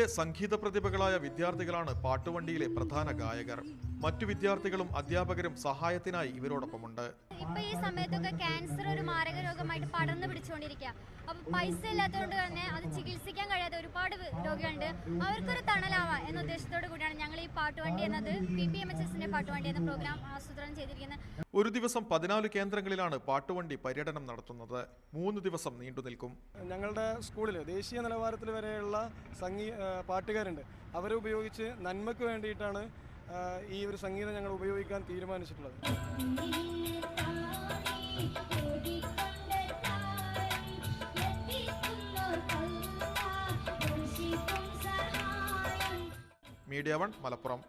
സ്കൂളിലെ സംഗീത പ്രതിഭകളായ വിദ്യാർത്ഥികളാണ് പാട്ടുവണ്ടിയിലെ പ്രധാന ഗായകർ. മറ്റു വിദ്യാർത്ഥികളും അധ്യാപകരും സഹായത്തിനായി ഇവരോടൊപ്പമുണ്ട്. ഇപ്പൊ ഈ സമയത്തൊക്കെ ക്യാൻസർ ഒരു മാരക രോഗമായിട്ട് പടർന്നു പിടിച്ചുകൊണ്ടിരിക്കുക. അപ്പൊ പൈസ ഇല്ലാത്തതുകൊണ്ട് തന്നെ അത് ചികിത്സിക്കാൻ കഴിയാത്ത ഒരുപാട് രോഗികളുണ്ട്. അവർക്കൊരു തണലാവാ എന്ന ഉദ്ദേശത്തോടു കൂടിയാണ് ഞങ്ങൾ ഈ പാട്ടുവണ്ടി എന്നത് PPMHSന്റെ പാട്ടുവണ്ടി എന്ന പ്രോഗ്രാം ആസൂത്രണം ചെയ്തിരിക്കുന്നത്. ഒരു ദിവസം 14 കേന്ദ്രങ്ങളിലാണ് പാട്ടുവണ്ടി പര്യടനം നടത്തുന്നത്. 3 ദിവസം നീണ്ടു നിൽക്കും. ഞങ്ങളുടെ സ്കൂളിൽ ദേശീയ നിലവാരത്തിൽ വരെയുള്ള പാട്ടുകാരുണ്ട്. അവരെ ഉപയോഗിച്ച് നന്മയ്ക്ക് വേണ്ടിയിട്ടാണ് ഈ ഒരു സംഗീതം ഞങ്ങൾ ഉപയോഗിക്കാൻ തീരുമാനിച്ചിട്ടുള്ളത്. മീഡിയ 1 മലപ്പുറം.